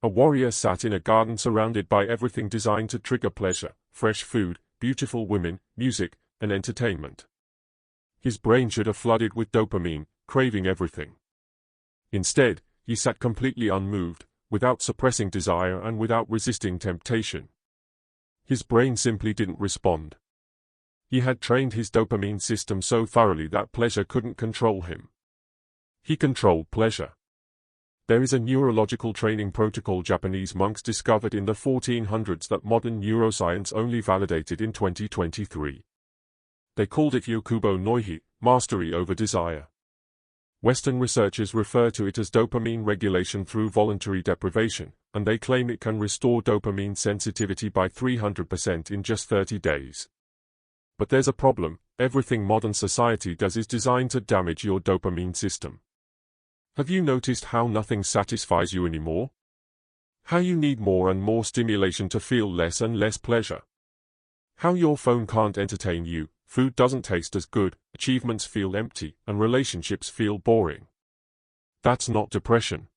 A warrior sat in a garden surrounded by everything designed to trigger pleasure: fresh food, beautiful women, music, and entertainment. His brain should have flooded with dopamine, craving everything. Instead, he sat completely unmoved, without suppressing desire and without resisting temptation. His brain simply didn't respond. He had trained his dopamine system so thoroughly that pleasure couldn't control him. He controlled pleasure. There is a neurological training protocol Japanese monks discovered in the 1400s that modern neuroscience only validated in 2023. They called it Yokubo Noihi, mastery over desire. Western researchers refer to it as dopamine regulation through voluntary deprivation, and they claim it can restore dopamine sensitivity by 300% in just 30 days. But there's a problem: everything modern society does is designed to damage your dopamine system. Have you noticed how nothing satisfies you anymore? How you need more and more stimulation to feel less and less pleasure? How your phone can't entertain you, food doesn't taste as good, achievements feel empty, and relationships feel boring. That's not depression.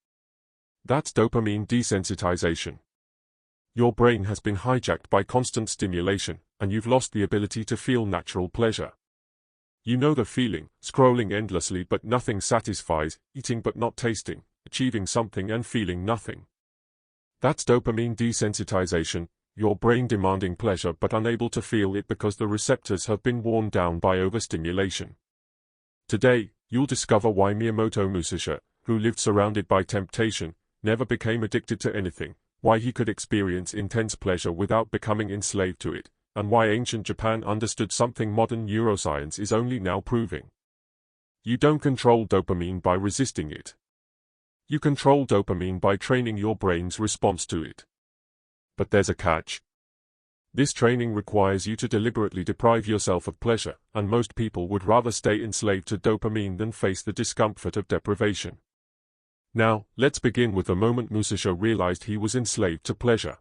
That's dopamine desensitization. Your brain has been hijacked by constant stimulation, and you've lost the ability to feel natural pleasure. You know the feeling: scrolling endlessly but nothing satisfies, eating but not tasting, achieving something and feeling nothing. That's dopamine desensitization, your brain demanding pleasure but unable to feel it because the receptors have been worn down by overstimulation. Today, you'll discover why Miyamoto Musashi, who lived surrounded by temptation, never became addicted to anything, why he could experience intense pleasure without becoming enslaved to it, and why ancient Japan understood something modern neuroscience is only now proving. You don't control dopamine by resisting it. You control dopamine by training your brain's response to it. But there's a catch. This training requires you to deliberately deprive yourself of pleasure, and most people would rather stay enslaved to dopamine than face the discomfort of deprivation. Now, let's begin with the moment Musashi realized he was enslaved to pleasure.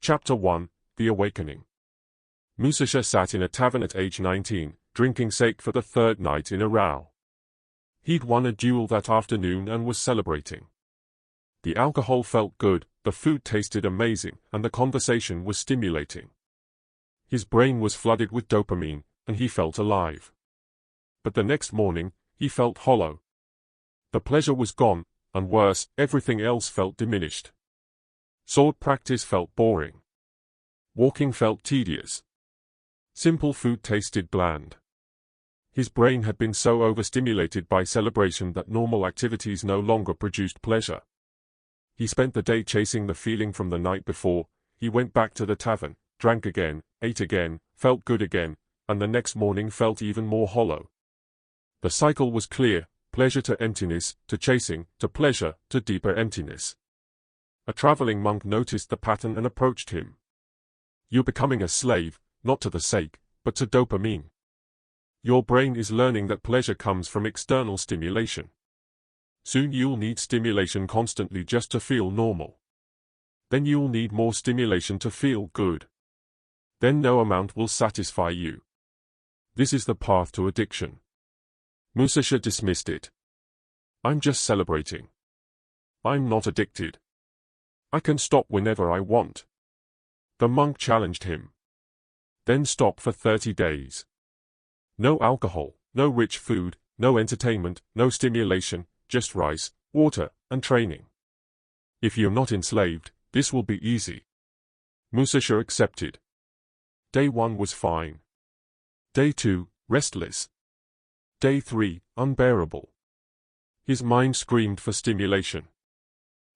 Chapter 1: The Awakening. Musashi sat in a tavern at age 19, drinking sake for the third night in a row. He'd won a duel that afternoon and was celebrating. The alcohol felt good, the food tasted amazing, and the conversation was stimulating. His brain was flooded with dopamine, and he felt alive. But the next morning, he felt hollow. The pleasure was gone, and worse, everything else felt diminished. Sword practice felt boring. Walking felt tedious. Simple food tasted bland. His brain had been so overstimulated by celebration that normal activities no longer produced pleasure. He spent the day chasing the feeling from the night before. He went back to the tavern, drank again, ate again, felt good again, and the next morning felt even more hollow. The cycle was clear: pleasure to emptiness, to chasing, to pleasure, to deeper emptiness. A traveling monk noticed the pattern and approached him. "You're becoming a slave, not to the sake, but to dopamine. Your brain is learning that pleasure comes from external stimulation. Soon you'll need stimulation constantly just to feel normal. Then you'll need more stimulation to feel good. Then no amount will satisfy you. This is the path to addiction." Musashi dismissed it. "I'm just celebrating. I'm not addicted. I can stop whenever I want." The monk challenged him. "Then stop for 30 days. No alcohol, no rich food, no entertainment, no stimulation, just rice, water, and training. If you're not enslaved, this will be easy." Musashi accepted. Day 1 was fine. Day 2, restless. Day 3, unbearable. His mind screamed for stimulation.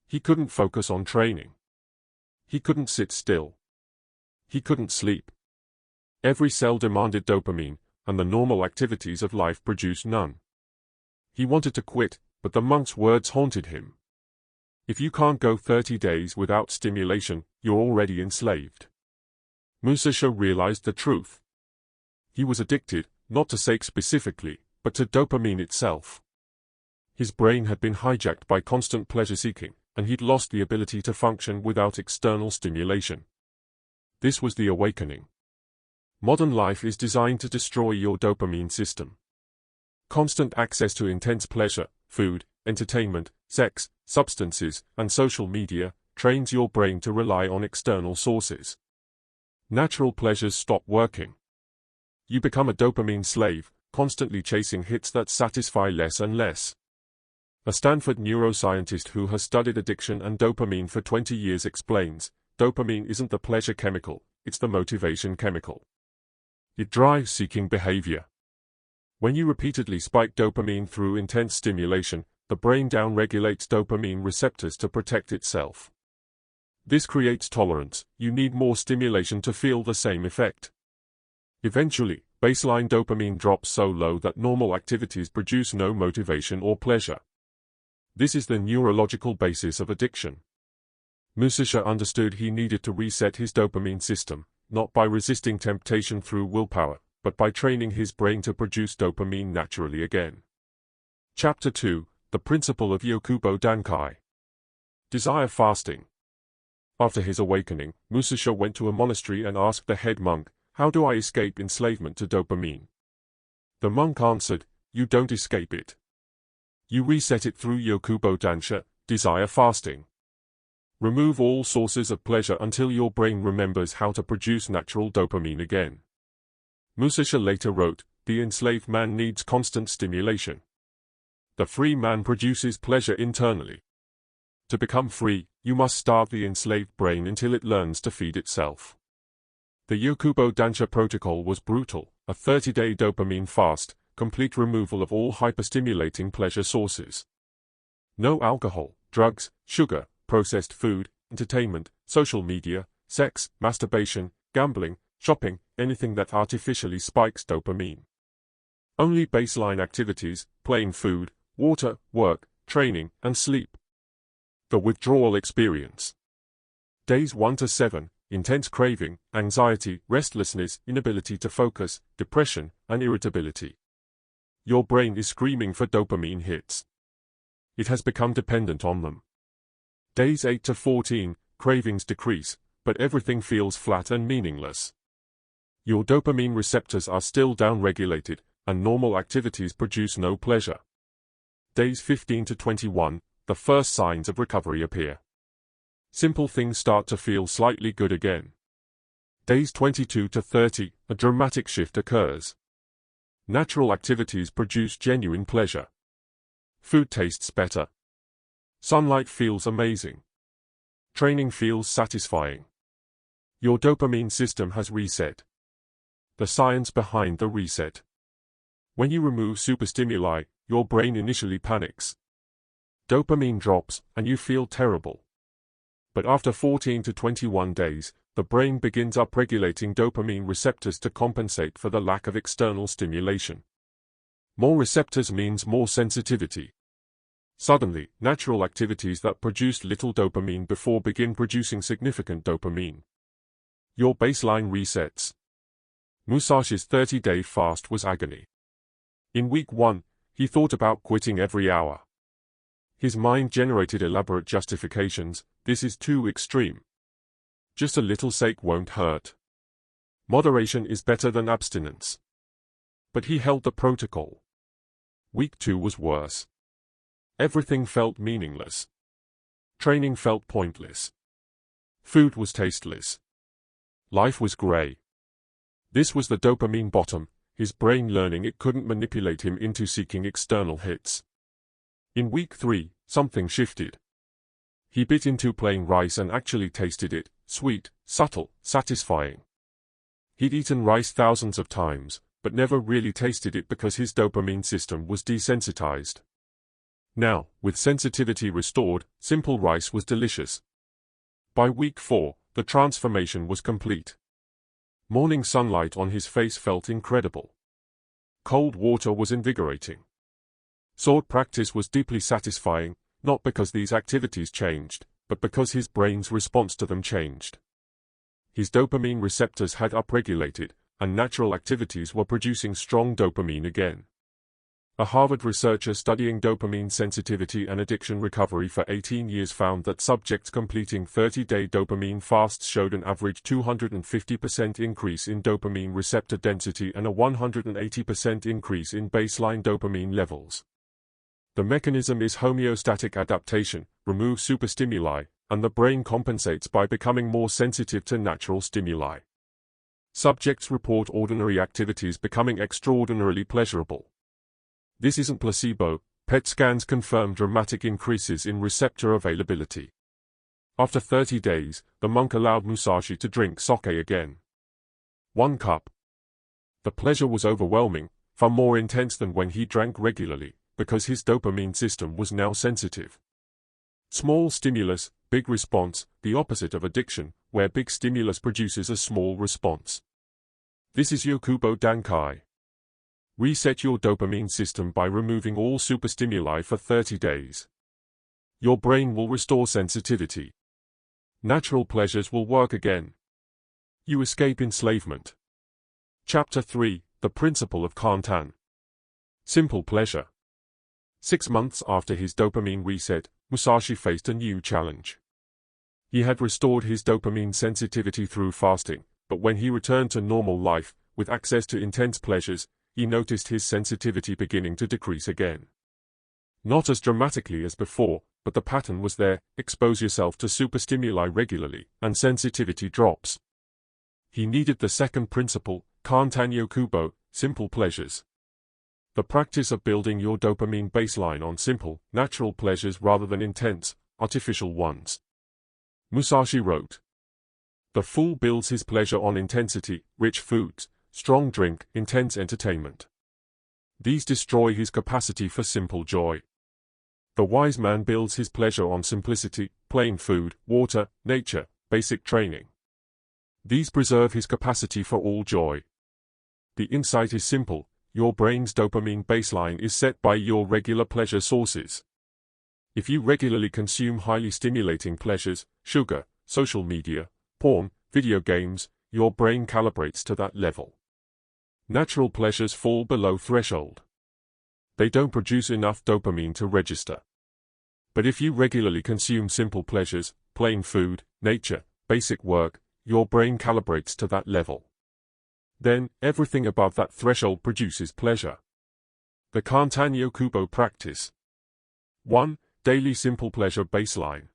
He couldn't focus on training. He couldn't sit still. He couldn't sleep. Every cell demanded dopamine, and the normal activities of life produced none. He wanted to quit, but the monk's words haunted him. "If you can't go 30 days without stimulation, you're already enslaved." Musashi realized the truth. He was addicted, not to sake specifically, but to dopamine itself. His brain had been hijacked by constant pleasure-seeking, and he'd lost the ability to function without external stimulation. This was the awakening. Modern life is designed to destroy your dopamine system. Constant access to intense pleasure, food, entertainment, sex, substances, and social media trains your brain to rely on external sources. Natural pleasures stop working. You become a dopamine slave, constantly chasing hits that satisfy less and less. A Stanford neuroscientist who has studied addiction and dopamine for 20 years explains, dopamine isn't the pleasure chemical, it's the motivation chemical. It drives seeking behavior. When you repeatedly spike dopamine through intense stimulation, the brain downregulates dopamine receptors to protect itself. This creates tolerance. You need more stimulation to feel the same effect. Eventually, baseline dopamine drops so low that normal activities produce no motivation or pleasure. This is the neurological basis of addiction. Musashi understood he needed to reset his dopamine system, not by resisting temptation through willpower, but by training his brain to produce dopamine naturally again. Chapter 2: The Principle of Yokubo Dankai. Desire fasting. After his awakening, Musashi went to a monastery and asked the head monk, "How do I escape enslavement to dopamine?" The monk answered, "You don't escape it. You reset it through Yokubo Dansha, desire fasting. Remove all sources of pleasure until your brain remembers how to produce natural dopamine again." Musashi later wrote, "The enslaved man needs constant stimulation. The free man produces pleasure internally. To become free, you must starve the enslaved brain until it learns to feed itself." The Yokubo Dansha protocol was brutal: a 30-day dopamine fast, complete removal of all hyperstimulating pleasure sources. No alcohol, drugs, sugar, processed food, entertainment, social media, sex, masturbation, gambling, shopping, anything that artificially spikes dopamine. Only baseline activities, plain food, water, work, training, and sleep. The withdrawal experience. Days 1 to 7, intense craving, anxiety, restlessness, inability to focus, depression, and irritability. Your brain is screaming for dopamine hits. It has become dependent on them. Days 8 to 14, cravings decrease, but everything feels flat and meaningless. Your dopamine receptors are still downregulated, and normal activities produce no pleasure. Days 15 to 21, the first signs of recovery appear. Simple things start to feel slightly good again. Days 22 to 30, a dramatic shift occurs. Natural activities produce genuine pleasure. Food tastes better. Sunlight feels amazing. Training feels satisfying. Your dopamine system has reset. The science behind the reset. When you remove superstimuli, your brain initially panics. Dopamine drops, and you feel terrible. But after 14 to 21 days, the brain begins upregulating dopamine receptors to compensate for the lack of external stimulation. More receptors means more sensitivity. Suddenly, natural activities that produced little dopamine before begin producing significant dopamine. Your baseline resets. Musashi's 30-day fast was agony. In week 1, he thought about quitting every hour. His mind generated elaborate justifications: this is too extreme. Just a little sake won't hurt. Moderation is better than abstinence. But he held the protocol. Week 2 was worse. Everything felt meaningless. Training felt pointless. Food was tasteless. Life was gray. This was the dopamine bottom, his brain learning it couldn't manipulate him into seeking external hits. In week 3, something shifted. He bit into plain rice and actually tasted it: sweet, subtle, satisfying. He'd eaten rice thousands of times, but never really tasted it because his dopamine system was desensitized. Now, with sensitivity restored, simple rice was delicious. By week 4, the transformation was complete. Morning sunlight on his face felt incredible. Cold water was invigorating. Sword practice was deeply satisfying, not because these activities changed, but because his brain's response to them changed. His dopamine receptors had upregulated, and natural activities were producing strong dopamine again. A Harvard researcher studying dopamine sensitivity and addiction recovery for 18 years found that subjects completing 30-day dopamine fasts showed an average 250% increase in dopamine receptor density and a 180% increase in baseline dopamine levels. The mechanism is homeostatic adaptation: remove superstimuli, and the brain compensates by becoming more sensitive to natural stimuli. Subjects report ordinary activities becoming extraordinarily pleasurable. This isn't placebo. PET scans confirm dramatic increases in receptor availability. After 30 days, the monk allowed Musashi to drink sake again. 1 cup. The pleasure was overwhelming, far more intense than when he drank regularly, because his dopamine system was now sensitive. Small stimulus, big response, the opposite of addiction, where big stimulus produces a small response. This is Yokubo Dankai. Reset your dopamine system by removing all superstimuli for 30 days. Your brain will restore sensitivity. Natural pleasures will work again. You escape enslavement. Chapter 3, The Principle of Kantan. Simple pleasure. 6 months after his dopamine reset, Musashi faced a new challenge. He had restored his dopamine sensitivity through fasting, but when he returned to normal life, with access to intense pleasures, he noticed his sensitivity beginning to decrease again. Not as dramatically as before, but the pattern was there: expose yourself to superstimuli regularly, and sensitivity drops. He needed the second principle, Kantan Yokubo, simple pleasures. The practice of building your dopamine baseline on simple, natural pleasures rather than intense, artificial ones. Musashi wrote, "The fool builds his pleasure on intensity, rich foods, strong drink, intense entertainment. These destroy his capacity for simple joy. The wise man builds his pleasure on simplicity, plain food, water, nature, basic training. These preserve his capacity for all joy. The insight is simple: your brain's dopamine baseline is set by your regular pleasure sources. If you regularly consume highly stimulating pleasures, sugar, social media, porn, video games, your brain calibrates to that level. Natural pleasures fall below threshold. They don't produce enough dopamine to register. But if you regularly consume simple pleasures, plain food, nature, basic work, your brain calibrates to that level. Then, everything above that threshold produces pleasure." The Kantan Yokubo practice. 1. Daily simple pleasure baseline.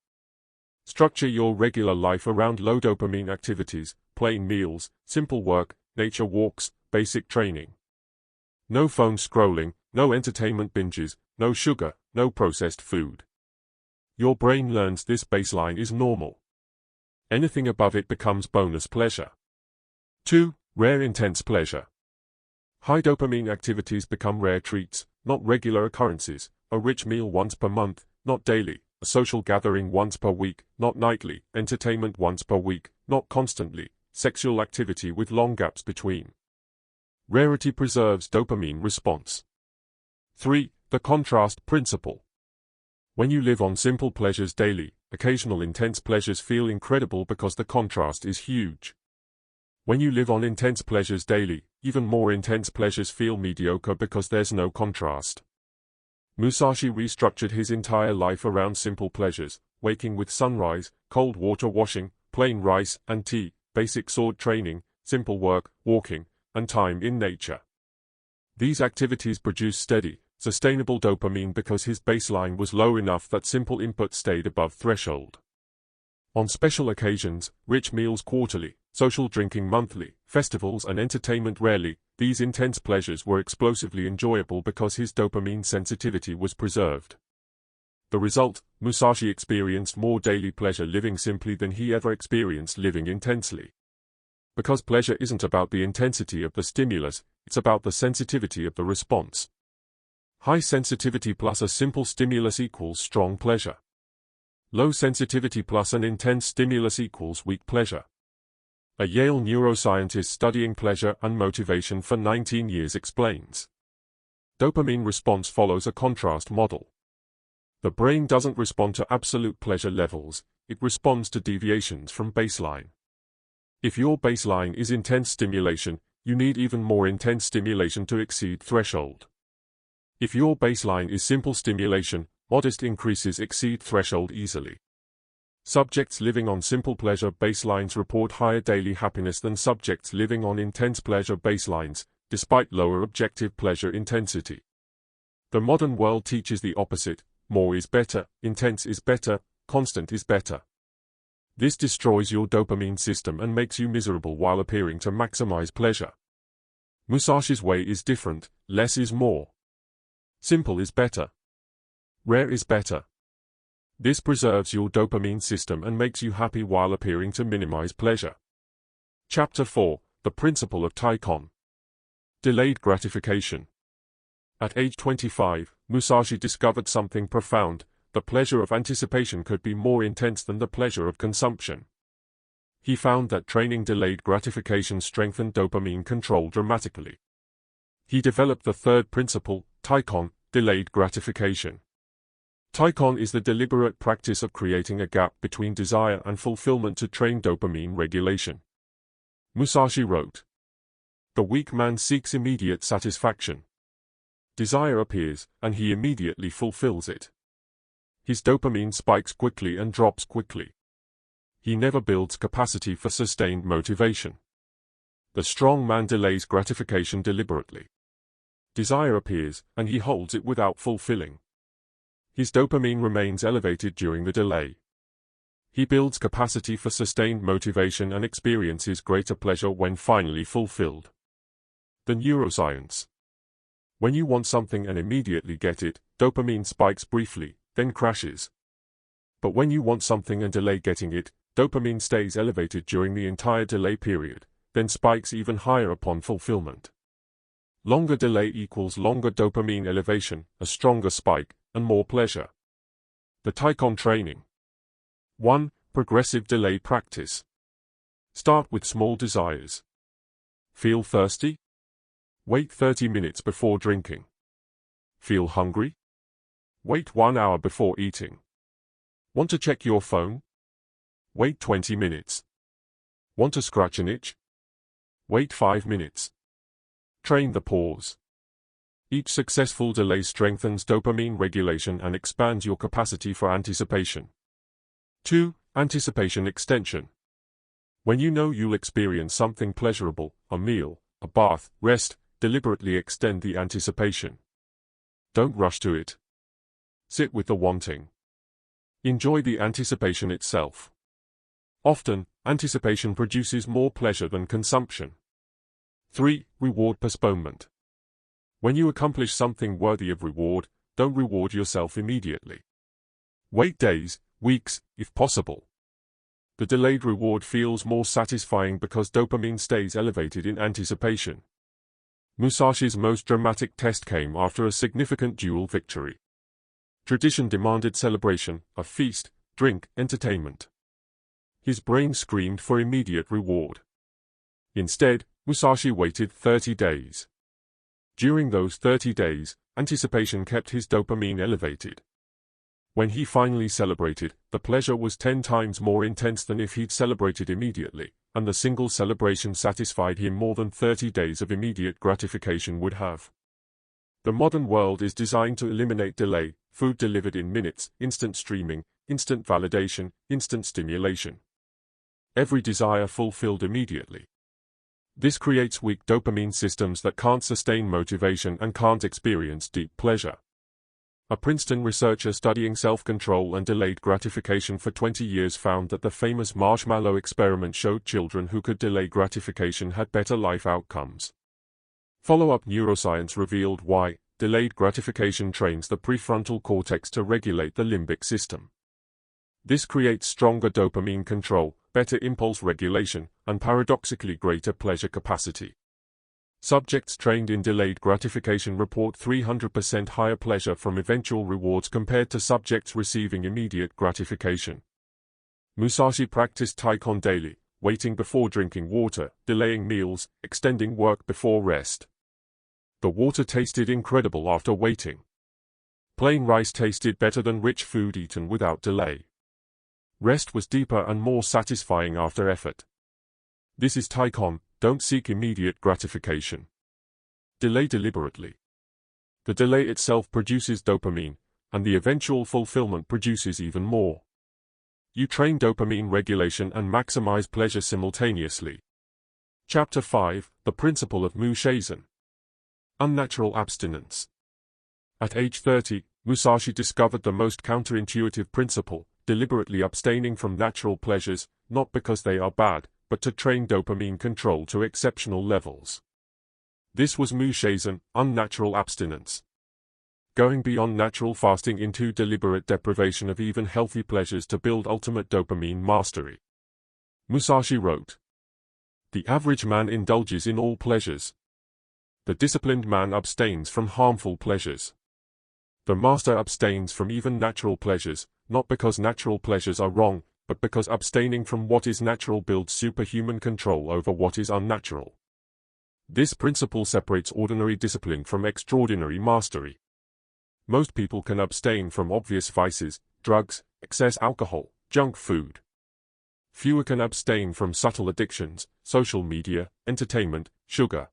Structure your regular life around low dopamine activities, plain meals, simple work, nature walks, basic training. No phone scrolling, no entertainment binges, no sugar, no processed food. Your brain learns this baseline is normal. Anything above it becomes bonus pleasure. 2. Rare intense pleasure. High dopamine activities become rare treats, not regular occurrences: a rich meal once per month, not daily; a social gathering once per week, not nightly; entertainment once per week, not constantly; sexual activity with long gaps between. Rarity preserves dopamine response. 3. The contrast principle. When you live on simple pleasures daily, occasional intense pleasures feel incredible because the contrast is huge. When you live on intense pleasures daily, even more intense pleasures feel mediocre because there's no contrast. Musashi restructured his entire life around simple pleasures: waking with sunrise, cold water washing, plain rice and tea, basic sword training, simple work, walking, and time in nature. These activities produce steady, sustainable dopamine because his baseline was low enough that simple input stayed above threshold. On special occasions, rich meals quarterly, social drinking monthly, festivals and entertainment rarely, these intense pleasures were explosively enjoyable because his dopamine sensitivity was preserved. The result: Musashi experienced more daily pleasure living simply than he ever experienced living intensely. Because pleasure isn't about the intensity of the stimulus, it's about the sensitivity of the response. High sensitivity plus a simple stimulus equals strong pleasure. Low sensitivity plus an intense stimulus equals weak pleasure. A Yale neuroscientist studying pleasure and motivation for 19 years explains. Dopamine response follows a contrast model. The brain doesn't respond to absolute pleasure levels, it responds to deviations from baseline. If your baseline is intense stimulation, you need even more intense stimulation to exceed threshold. If your baseline is simple stimulation, modest increases exceed threshold easily. Subjects living on simple pleasure baselines report higher daily happiness than subjects living on intense pleasure baselines, despite lower objective pleasure intensity. The modern world teaches the opposite: more is better, intense is better, constant is better. This destroys your dopamine system and makes you miserable while appearing to maximize pleasure. Musashi's way is different. Less is more. Simple is better. Rare is better. This preserves your dopamine system and makes you happy while appearing to minimize pleasure. Chapter 4. The Principle of Taikon. Delayed Gratification. At age 25, Musashi discovered something profound. The pleasure of anticipation could be more intense than the pleasure of consumption. He found that training delayed gratification strengthened dopamine control dramatically. He developed the third principle, Taikon, delayed gratification. Taikon is the deliberate practice of creating a gap between desire and fulfillment to train dopamine regulation. Musashi wrote, "The weak man seeks immediate satisfaction. Desire appears, and he immediately fulfills it. His dopamine spikes quickly and drops quickly. He never builds capacity for sustained motivation. The strong man delays gratification deliberately. Desire appears, and he holds it without fulfilling. His dopamine remains elevated during the delay. He builds capacity for sustained motivation and experiences greater pleasure when finally fulfilled." The neuroscience. When you want something and immediately get it, dopamine spikes briefly, then crashes. But when you want something and delay getting it, dopamine stays elevated during the entire delay period, then spikes even higher upon fulfillment. Longer delay equals longer dopamine elevation, a stronger spike, and more pleasure. The Taikon training. 1. Progressive delay practice. Start with small desires. Feel thirsty? Wait 30 minutes before drinking. Feel hungry? Wait 1 hour before eating. Want to check your phone? Wait 20 minutes. Want to scratch an itch? Wait 5 minutes. Train the pause. Each successful delay strengthens dopamine regulation and expands your capacity for anticipation. 2. Anticipation extension. When you know you'll experience something pleasurable, a meal, a bath, rest, deliberately extend the anticipation. Don't rush to it. Sit with the wanting. Enjoy the anticipation itself. Often, anticipation produces more pleasure than consumption. 3. Reward postponement. When you accomplish something worthy of reward, don't reward yourself immediately. Wait days, weeks, if possible. The delayed reward feels more satisfying because dopamine stays elevated in anticipation. Musashi's most dramatic test came after a significant duel victory. Tradition demanded celebration, a feast, drink, entertainment. His brain screamed for immediate reward. Instead, Musashi waited 30 days. During those 30 days, anticipation kept his dopamine elevated. When he finally celebrated, the pleasure was 10 times more intense than if he'd celebrated immediately, and the single celebration satisfied him more than 30 days of immediate gratification would have. The modern world is designed to eliminate delay, food delivered in minutes, instant streaming, instant validation, instant stimulation. Every desire fulfilled immediately. This creates weak dopamine systems that can't sustain motivation and can't experience deep pleasure. A Princeton researcher studying self-control and delayed gratification for 20 years found that the famous marshmallow experiment showed children who could delay gratification had better life outcomes. Follow-up neuroscience revealed why. Delayed gratification trains the prefrontal cortex to regulate the limbic system. This creates stronger dopamine control, better impulse regulation, and paradoxically greater pleasure capacity. Subjects trained in delayed gratification report 300% higher pleasure from eventual rewards compared to subjects receiving immediate gratification. Musashi practiced Taikon daily, waiting before drinking water, delaying meals, extending work before rest. The water tasted incredible after waiting. Plain rice tasted better than rich food eaten without delay. Rest was deeper and more satisfying after effort. This is Taikon, don't seek immediate gratification. Delay deliberately. The delay itself produces dopamine, and the eventual fulfillment produces even more. You train dopamine regulation and maximize pleasure simultaneously. Chapter 5, The Principle of Mushaisen. Unnatural abstinence. At age 30, Musashi discovered the most counterintuitive principle, deliberately abstaining from natural pleasures, not because they are bad, but to train dopamine control to exceptional levels. This was Musashi's unnatural abstinence. Going beyond natural fasting into deliberate deprivation of even healthy pleasures to build ultimate dopamine mastery. Musashi wrote, "The average man indulges in all pleasures. The disciplined man abstains from harmful pleasures. The master abstains from even natural pleasures, not because natural pleasures are wrong, but because abstaining from what is natural builds superhuman control over what is unnatural. This principle separates ordinary discipline from extraordinary mastery. Most people can abstain from obvious vices, drugs, excess alcohol, junk food. Fewer can abstain from subtle addictions, social media, entertainment, sugar.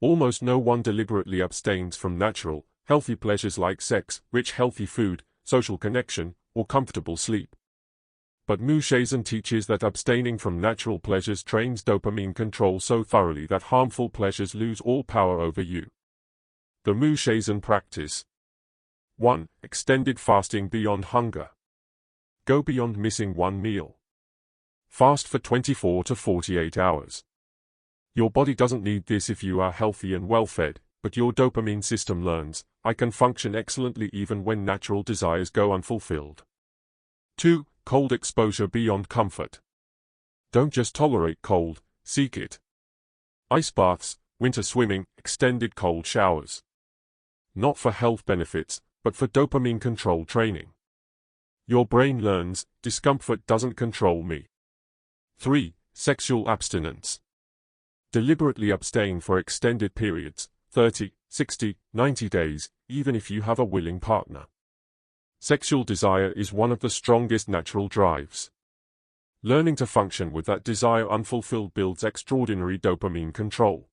Almost no one deliberately abstains from natural, healthy pleasures like sex, rich healthy food, social connection, or comfortable sleep. But Musashi teaches that abstaining from natural pleasures trains dopamine control so thoroughly that harmful pleasures lose all power over you." The Musashi practice. 1. Extended fasting beyond hunger. Go beyond missing one meal. Fast for 24 to 48 hours. Your body doesn't need this if you are healthy and well-fed, but your dopamine system learns, I can function excellently even when natural desires go unfulfilled. 2. Cold exposure beyond comfort. Don't just tolerate cold, seek it. Ice baths, winter swimming, extended cold showers. Not for health benefits, but for dopamine control training. Your brain learns, discomfort doesn't control me. 3. Sexual abstinence. Deliberately abstain for extended periods, 30, 60, 90 days, even if you have a willing partner. Sexual desire is one of the strongest natural drives. Learning to function with that desire unfulfilled builds extraordinary dopamine control.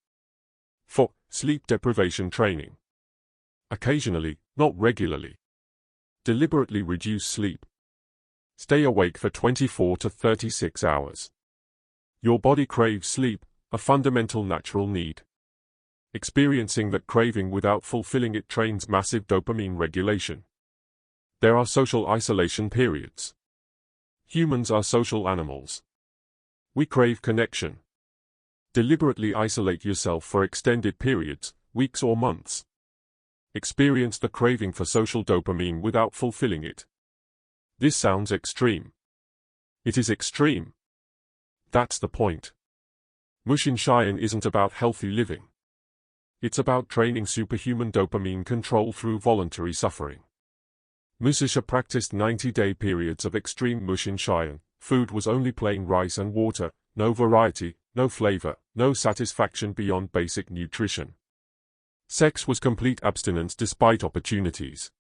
4. Sleep deprivation training. Occasionally, not regularly. Deliberately reduce sleep. Stay awake for 24 to 36 hours. Your body craves sleep, a fundamental natural need. Experiencing that craving without fulfilling it trains massive dopamine regulation. There are social isolation periods. Humans are social animals. We crave connection. Deliberately isolate yourself for extended periods, weeks or months. Experience the craving for social dopamine without fulfilling it. This sounds extreme. It is extreme. That's the point. Musashi isn't about healthy living. It's about training superhuman dopamine control through voluntary suffering. Musashi practiced 90-day periods of extreme Musashi. Food was only plain rice and water, no variety, no flavor, no satisfaction beyond basic nutrition. Sex was complete abstinence despite opportunities.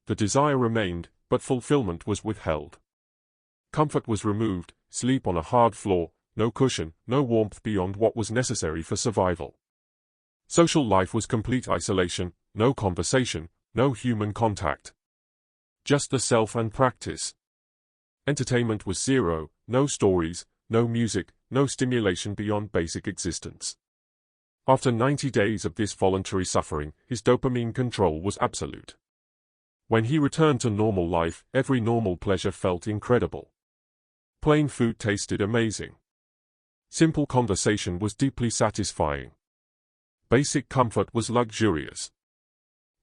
The desire remained, but fulfillment was withheld. Comfort was removed, sleep on a hard floor, no cushion, no warmth beyond what was necessary for survival. Social life was complete isolation, no conversation, no human contact. Just the self and practice. Entertainment was zero, no stories, no music, no stimulation beyond basic existence. After 90 days of this voluntary suffering, his dopamine control was absolute. When he returned to normal life, every normal pleasure felt incredible. Plain food tasted amazing. Simple conversation was deeply satisfying. Basic comfort was luxurious.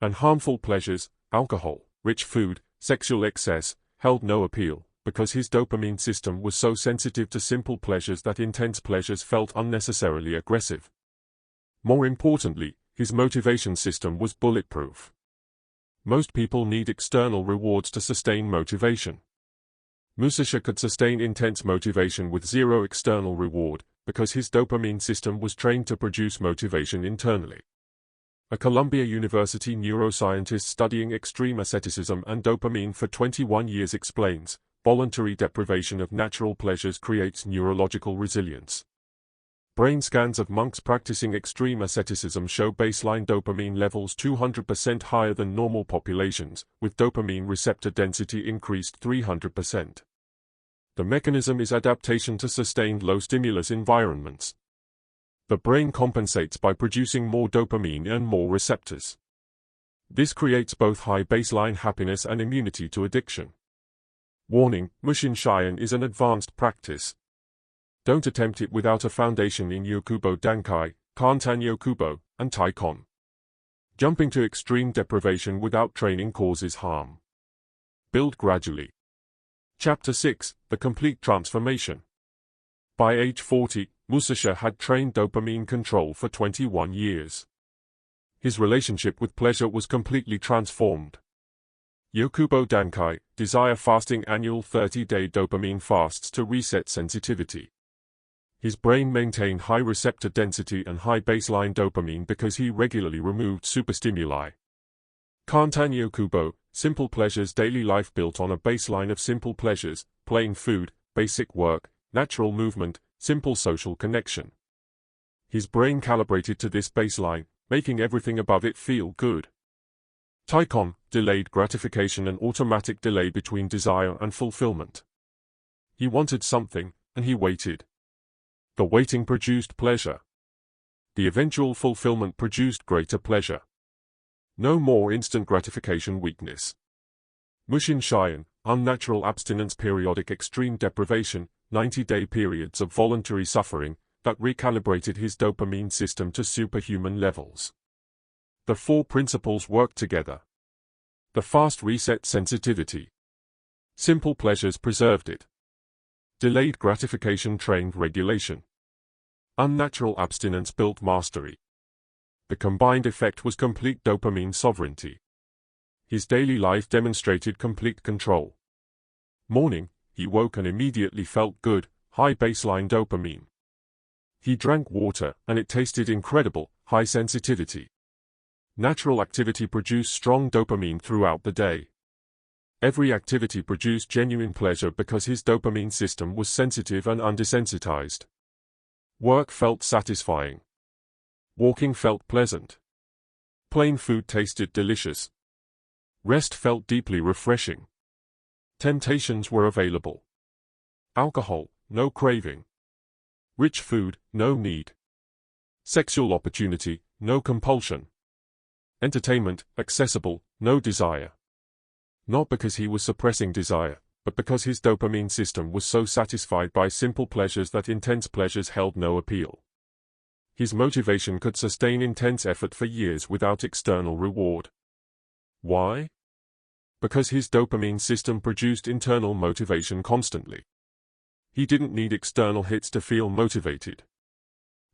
And harmful pleasures, alcohol, rich food, sexual excess, held no appeal, because his dopamine system was so sensitive to simple pleasures that intense pleasures felt unnecessarily aggressive. More importantly, his motivation system was bulletproof. Most people need external rewards to sustain motivation. Musashi could sustain intense motivation with zero external reward, because his dopamine system was trained to produce motivation internally. A Columbia University neuroscientist studying extreme asceticism and dopamine for 21 years explains, voluntary deprivation of natural pleasures creates neurological resilience. Brain scans of monks practicing extreme asceticism show baseline dopamine levels 200% higher than normal populations, with dopamine receptor density increased 300%. The mechanism is adaptation to sustained low-stimulus environments. The brain compensates by producing more dopamine and more receptors. This creates both high baseline happiness and immunity to addiction. Warning: Mushinshian is an advanced practice. Don't attempt it without a foundation in Yokubo Dankai, Kantan Yokubo, and Taikon. Jumping to extreme deprivation without training causes harm. Build gradually. Chapter 6: The Complete Transformation. By age 40, Musashi had trained dopamine control for 21 years. His relationship with pleasure was completely transformed. Yokubo Dankai, desire fasting, annual 30-day dopamine fasts to reset sensitivity. His brain maintained high receptor density and high baseline dopamine because he regularly removed superstimuli. Kantan Yokubo, simple pleasures, daily life built on a baseline of simple pleasures, plain food, basic work, natural movement, simple social connection. His brain calibrated to this baseline, making everything above it feel good. Taikon, delayed gratification and automatic delay between desire and fulfillment. He wanted something, and he waited. The waiting produced pleasure. The eventual fulfillment produced greater pleasure. No more instant gratification weakness. Mushinshian, unnatural abstinence, periodic extreme deprivation, 90-day periods of voluntary suffering, that recalibrated his dopamine system to superhuman levels. The four principles work together. The fast reset sensitivity. Simple pleasures preserved it. Delayed gratification trained regulation. Unnatural abstinence built mastery. The combined effect was complete dopamine sovereignty. His daily life demonstrated complete control. Morning, he woke and immediately felt good, high baseline dopamine. He drank water, and it tasted incredible, high sensitivity. Natural activity produced strong dopamine throughout the day. Every activity produced genuine pleasure because his dopamine system was sensitive and undesensitized. Work felt satisfying. Walking felt pleasant. Plain food tasted delicious. Rest felt deeply refreshing. Temptations were available. Alcohol, no craving. Rich food, no need. Sexual opportunity, no compulsion. Entertainment, accessible, no desire. Not because he was suppressing desire, but because his dopamine system was so satisfied by simple pleasures that intense pleasures held no appeal. His motivation could sustain intense effort for years without external reward. Why? Because his dopamine system produced internal motivation constantly. He didn't need external hits to feel motivated.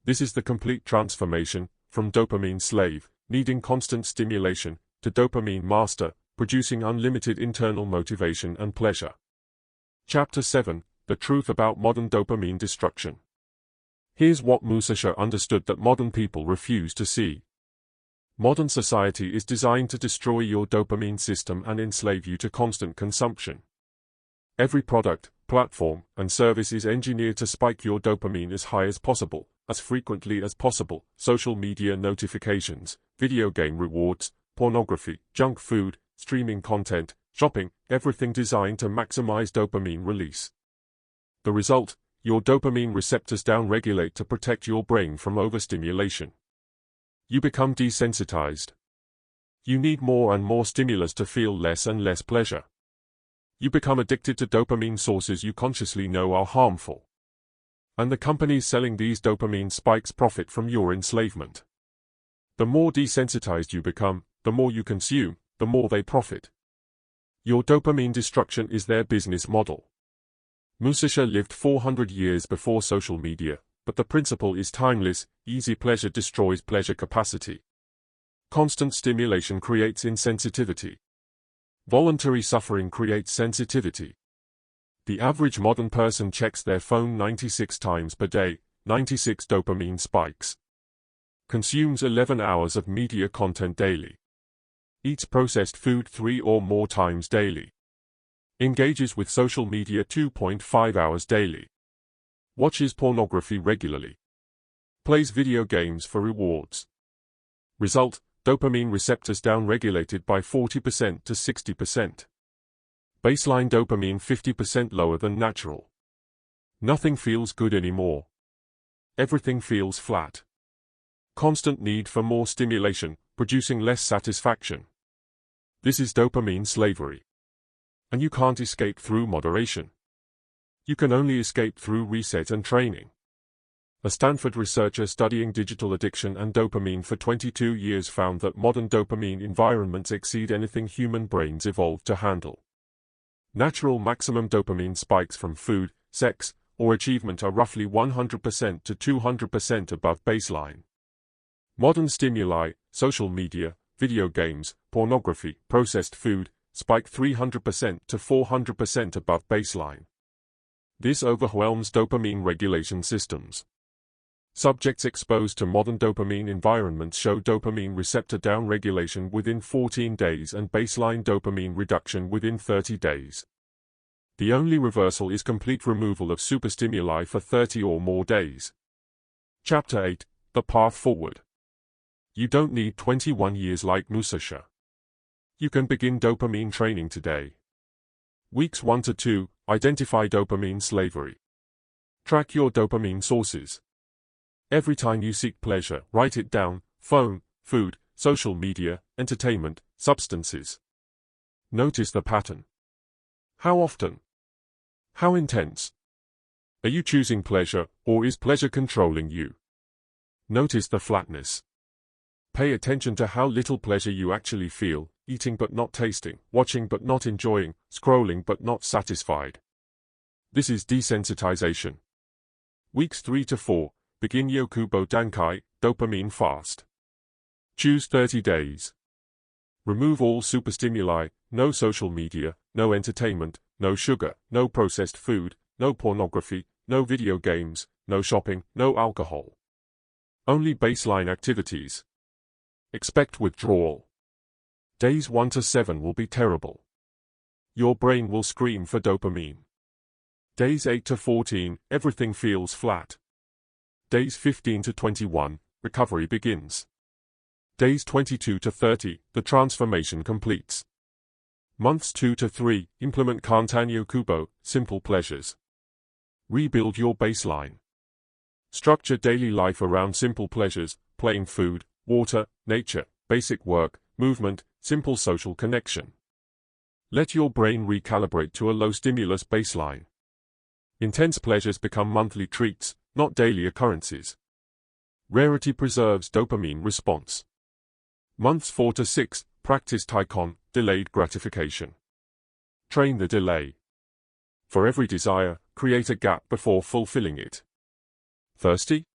This is the complete transformation, from dopamine slave, needing constant stimulation, to dopamine master, producing unlimited internal motivation and pleasure. Chapter 7: The Truth About Modern Dopamine Destruction. Here's what Musashi understood that modern people refuse to see. Modern society is designed to destroy your dopamine system and enslave you to constant consumption. Every product, platform, and service is engineered to spike your dopamine as high as possible, as frequently as possible. Social media notifications, video game rewards, pornography, junk food, streaming content, shopping, everything designed to maximize dopamine release. The result: your dopamine receptors downregulate to protect your brain from overstimulation. You become desensitized. You need more and more stimulus to feel less and less pleasure. You become addicted to dopamine sources you consciously know are harmful. And the companies selling these dopamine spikes profit from your enslavement. The more desensitized you become, the more you consume, the more they profit. Your dopamine destruction is their business model. Musashi lived 400 years before social media, but the principle is timeless: easy pleasure destroys pleasure capacity. Constant stimulation creates insensitivity. Voluntary suffering creates sensitivity. The average modern person checks their phone 96 times per day, 96 dopamine spikes. Consumes 11 hours of media content daily. Eats processed food 3 or more times daily. Engages with social media 2.5 hours daily. Watches pornography regularly. Plays video games for rewards. Result: dopamine receptors downregulated by 40% to 60%. Baseline dopamine 50% lower than natural. Nothing feels good anymore. Everything feels flat. Constant need for more stimulation, producing less satisfaction. This is dopamine slavery. And you can't escape through moderation. You can only escape through reset and training. A Stanford researcher studying digital addiction and dopamine for 22 years found that modern dopamine environments exceed anything human brains evolved to handle. Natural maximum dopamine spikes from food, sex, or achievement are roughly 100% to 200% above baseline. Modern stimuli, social media, video games, pornography, processed food, spike 300% to 400% above baseline. This overwhelms dopamine regulation systems. Subjects exposed to modern dopamine environments show dopamine receptor downregulation within 14 days and baseline dopamine reduction within 30 days. The only reversal is complete removal of superstimuli for 30 or more days. Chapter 8: The Path Forward. You don't need 21 years like Musashi. You can begin dopamine training today. Weeks 1 to 2, identify dopamine slavery. Track your dopamine sources. Every time you seek pleasure, write it down: phone, food, social media, entertainment, substances. Notice the pattern. How often? How intense? Are you choosing pleasure, or is pleasure controlling you? Notice the flatness. Pay attention to how little pleasure you actually feel: eating but not tasting, watching but not enjoying, scrolling but not satisfied. This is desensitization. Weeks 3 to 4. Begin Yokubo Dankai, dopamine fast. Choose 30 days. Remove all superstimuli: no social media, no entertainment, no sugar, no processed food, no pornography, no video games, no shopping, no alcohol. Only baseline activities. Expect withdrawal. Days 1 to 7 will be terrible. Your brain will scream for dopamine. Days 8 to 14, everything feels flat. Days 15 to 21, recovery begins. Days 22 to 30, the transformation completes. Months 2 to 3, implement Kantan Yokubo, simple pleasures. Rebuild your baseline. Structure daily life around simple pleasures: plain food, water, nature, basic work, movement, simple social connection. Let your brain recalibrate to a low-stimulus baseline. Intense pleasures become monthly treats, not daily occurrences. Rarity preserves dopamine response. Months 4 to 6, practice Taikon, delayed gratification. Train the delay. For every desire, create a gap before fulfilling it. Thirsty?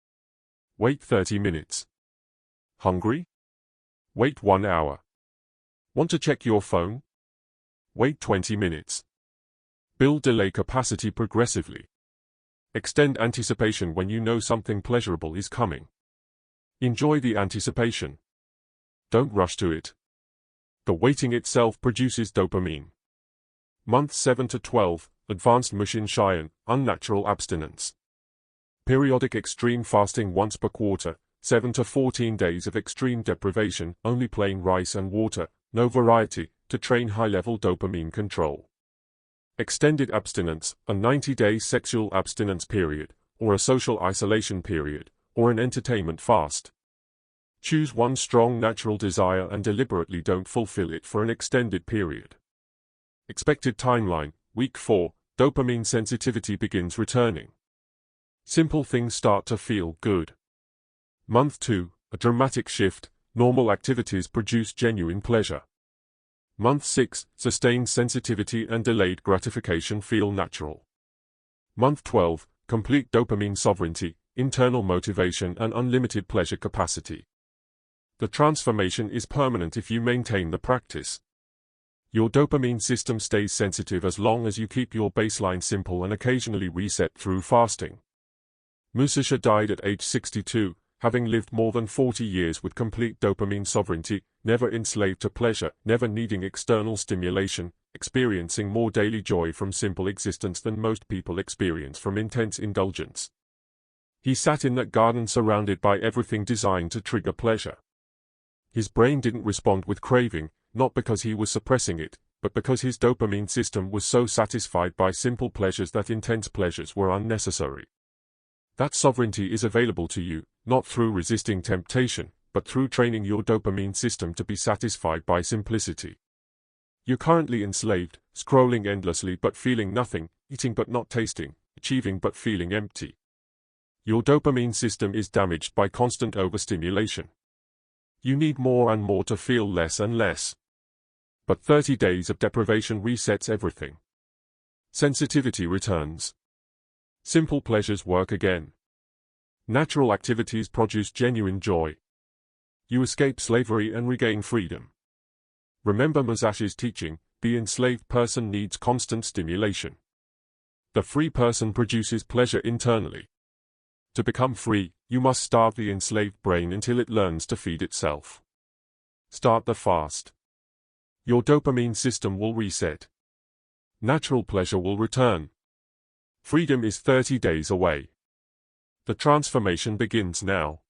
Wait 30 minutes. Hungry? Wait 1 hour. Want to check your phone? Wait 20 minutes. Build delay capacity progressively. Extend anticipation when you know something pleasurable is coming. Enjoy the anticipation. Don't rush to it. The waiting itself produces dopamine. Months 7 to 12, advanced Mushin Shion, unnatural abstinence. Periodic extreme fasting once per quarter, 7 to 14 days of extreme deprivation, only plain rice and water, no variety, to train high-level dopamine control. Extended abstinence, a 90-day sexual abstinence period, or a social isolation period, or an entertainment fast. Choose one strong natural desire and deliberately don't fulfill it for an extended period. Expected timeline: Week 4, dopamine sensitivity begins returning. Simple things start to feel good. Month 2, a dramatic shift: normal activities produce genuine pleasure. Month 6, sustained sensitivity and delayed gratification feel natural. Month 12, complete dopamine sovereignty, internal motivation and unlimited pleasure capacity. The transformation is permanent if you maintain the practice. Your dopamine system stays sensitive as long as you keep your baseline simple and occasionally reset through fasting. Musashi died at age 62, having lived more than 40 years with complete dopamine sovereignty, never enslaved to pleasure, never needing external stimulation, experiencing more daily joy from simple existence than most people experience from intense indulgence. He sat in that garden surrounded by everything designed to trigger pleasure. His brain didn't respond with craving, not because he was suppressing it, but because his dopamine system was so satisfied by simple pleasures that intense pleasures were unnecessary. That sovereignty is available to you, not through resisting temptation, but through training your dopamine system to be satisfied by simplicity. You're currently enslaved, scrolling endlessly but feeling nothing, eating but not tasting, achieving but feeling empty. Your dopamine system is damaged by constant overstimulation. You need more and more to feel less and less. But 30 days of deprivation resets everything. Sensitivity returns. Simple pleasures work again. Natural activities produce genuine joy. You escape slavery and regain freedom. Remember Musashi's teaching, the enslaved person needs constant stimulation. The free person produces pleasure internally. To become free, you must starve the enslaved brain until it learns to feed itself. Start the fast. Your dopamine system will reset. Natural pleasure will return. Freedom is 30 days away. The transformation begins now.